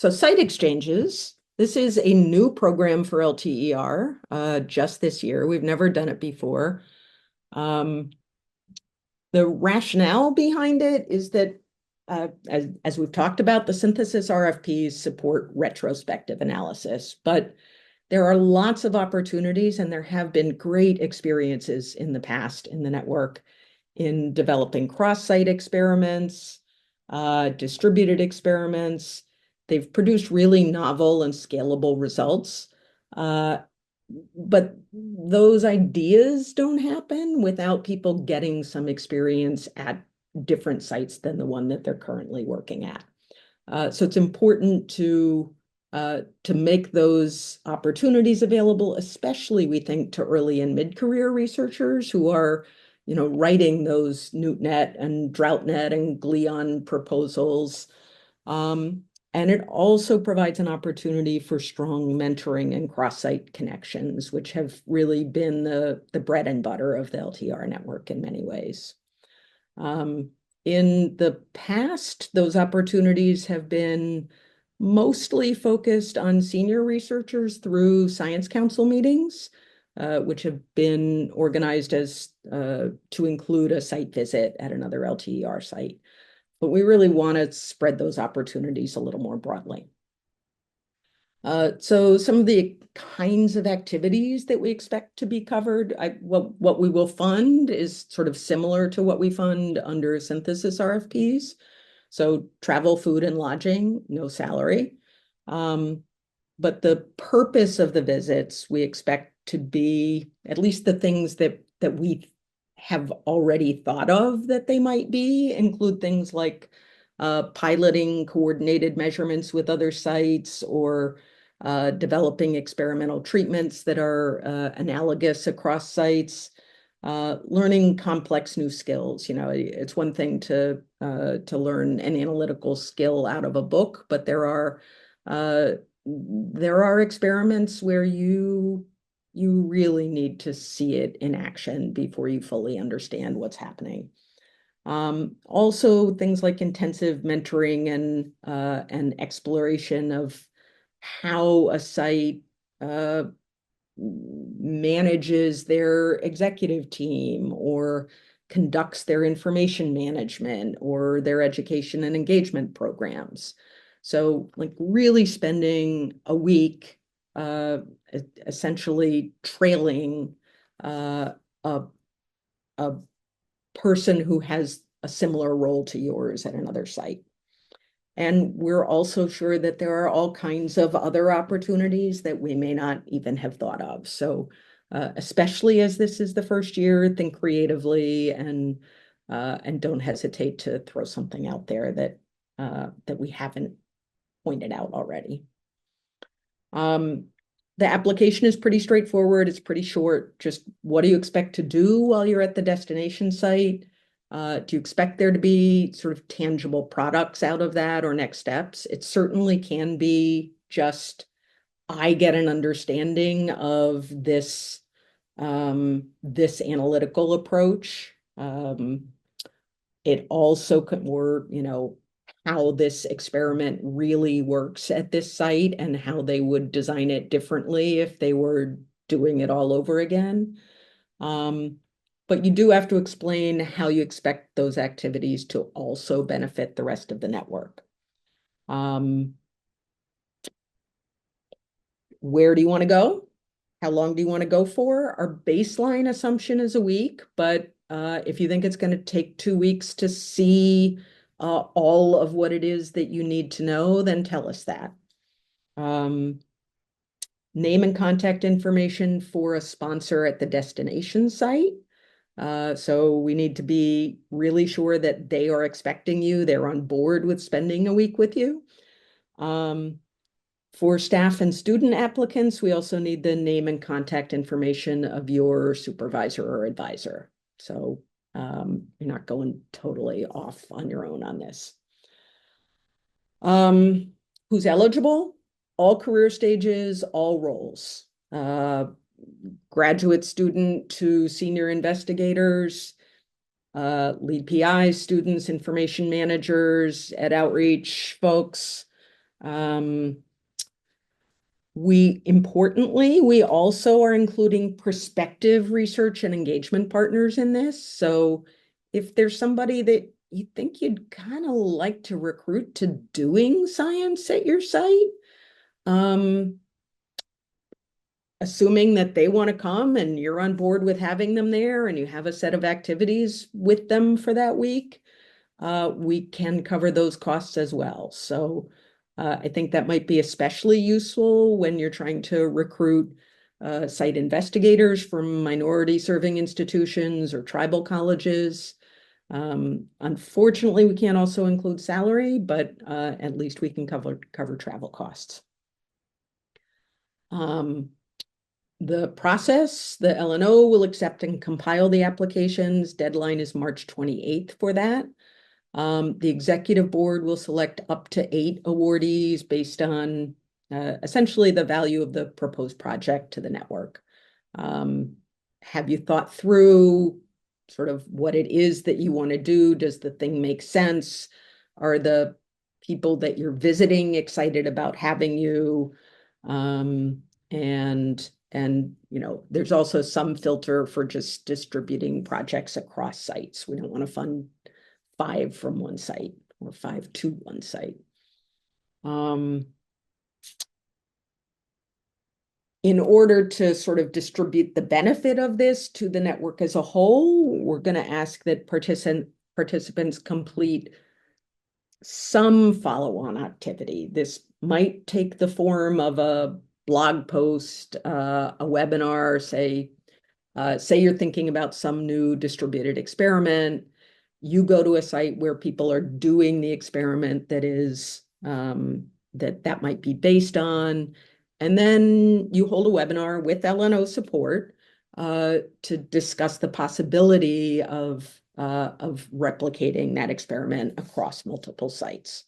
So site exchanges, this is a new program for LTER just this year. We've never done it before. Um, the rationale behind it is that, as we've talked about, the synthesis RFPs support retrospective analysis, but there are lots of opportunities, and there have been great experiences in the past in the network in developing cross-site experiments, distributed experiments. They've produced really novel and scalable results. Uh, but those ideas don't happen without people getting some experience at different sites than the one that they're currently working at. So it's important to make those opportunities available, especially we think to early and mid-career researchers who are, writing those NewtNet and DroughtNet and Gleon proposals. And it also provides an opportunity for strong mentoring and cross-site connections, which have really been the bread and butter of the LTR network in many ways. In the past, those opportunities have been mostly focused on senior researchers through Science Council meetings, which have been organized as to include a site visit at another LTER site. But we really want to spread those opportunities a little more broadly. So some of the kinds of activities that we expect to be covered, what we will fund is sort of similar to what we fund under synthesis RFPs. So travel, food, and lodging, no salary. But the purpose of the visits, we expect to be at least the things that we have already thought of that they might be, include things like piloting coordinated measurements with other sites, or developing experimental treatments that are analogous across sites, learning complex new skills. It's one thing to learn an analytical skill out of a book, but there are experiments where you really need to see it in action before you fully understand what's happening. Also, things like intensive mentoring and exploration of how a site manages their executive team or conducts their information management or their education and engagement programs. So like really spending a week essentially trailing a person who has a similar role to yours at another site. And we're also sure that there are all kinds of other opportunities that we may not even have thought of. So especially as this is the first year, think creatively and don't hesitate to throw something out there that we haven't pointed out already. The application is pretty straightforward. It's pretty short. Just what do you expect to do while you're at the destination site? Do you expect there to be sort of tangible products out of that or next steps? It certainly can be just, I get an understanding of this analytical approach. It also could, or how this experiment really works at this site and how they would design it differently if they were doing it all over again. But you do have to explain how you expect those activities to also benefit the rest of the network. Where do you want to go? How long do you want to go for? Our baseline assumption is a week, but if you think it's going to take 2 weeks to see all of what it is that you need to know, then tell us that. Name and contact information for a sponsor at the destination site. So we need to be really sure that they are expecting you, they're on board with spending a week with you. For staff and student applicants, we also need the name and contact information of your supervisor or advisor. So you're not going totally off on your own on this. Who's eligible? All career stages, all roles. Graduate student to senior investigators, lead PI students, information managers, ed outreach folks, Um, we also are including prospective research and engagement partners in this. So if there's somebody that you think you'd kind of like to recruit to doing science at your site, um, assuming that they want to come and you're on board with having them there and you have a set of activities with them for that week, we can cover those costs as well. So I think that might be especially useful when you're trying to recruit site investigators from minority serving institutions or tribal colleges. Unfortunately, we can't also include salary, but at least we can cover travel costs. The process, the LNO will accept and compile the applications. Deadline is March 28th for that. The executive board will select up to 8 awardees based on essentially the value of the proposed project to the network. Have you thought through sort of what it is that you want to do? Does the thing make sense? Are the people that you're visiting excited about having you? Um, and there's also some filter for just distributing projects across sites. We don't want to fund 5 from one site or 5 to one site. In order to sort of distribute the benefit of this to the network as a whole, we're going to ask that participants complete some follow-on activity. This might take the form of a blog post, a webinar, say you're thinking about some new distributed experiment. You go to a site where people are doing the experiment that might be based on, and then you hold a webinar with LNO support to discuss the possibility of replicating that experiment across multiple sites.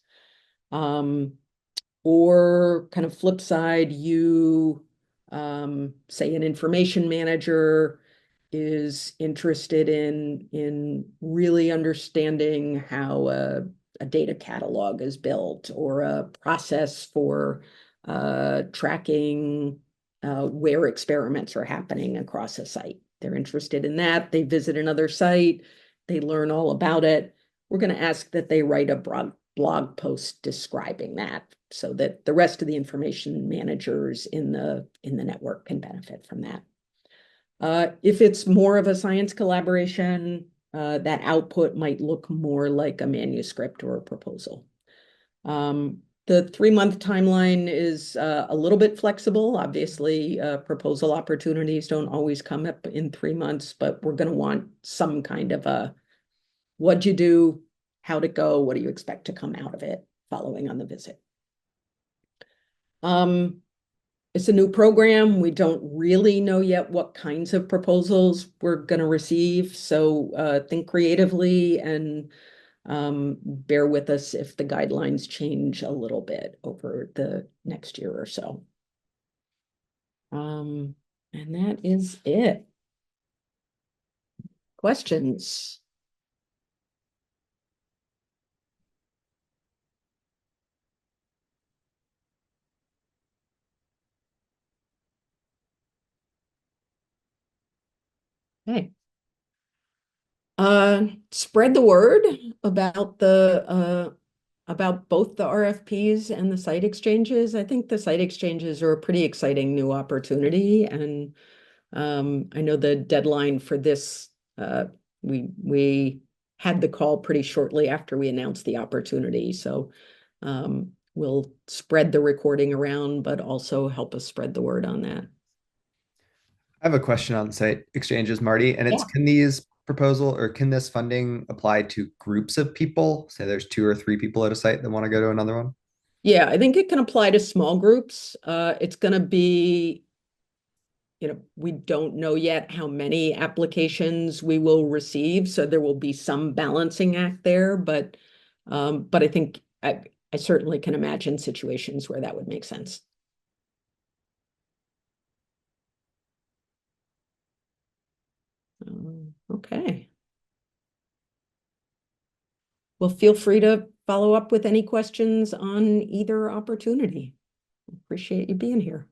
Or kind of flip side, say an information manager is interested in really understanding how a data catalog is built or a process for tracking where experiments are happening across a site. They're interested in that. They visit another site. They learn all about it. We're going to ask that they write a blog post describing that so that the rest of the information managers in the network can benefit from that. If it's more of a science collaboration, that output might look more like a manuscript or a proposal. The 3-month timeline is a little bit flexible. Obviously, proposal opportunities don't always come up in 3 months, but we're going to want some kind of a what'd you do, how'd it go, what do you expect to come out of it following on the visit. It's a new program. We don't really know yet what kinds of proposals we're going to receive. So think creatively and bear with us if the guidelines change a little bit over the next year or so. And that is it. Questions? Okay. Spread the word about about both the RFPs and the site exchanges. I think the site exchanges are a pretty exciting new opportunity, and I know the deadline for this. We had the call pretty shortly after we announced the opportunity, so we'll spread the recording around, but also help us spread the word on that. I have a question on site exchanges, Marty, and it's Yeah. can this funding apply to groups of people? Say there's 2 or 3 people at a site that want to go to another one? Yeah, I think it can apply to small groups. It's going to be, we don't know yet how many applications we will receive, so there will be some balancing act there, but I think I certainly can imagine situations where that would make sense. Okay. Well, feel free to follow up with any questions on either opportunity. Appreciate you being here.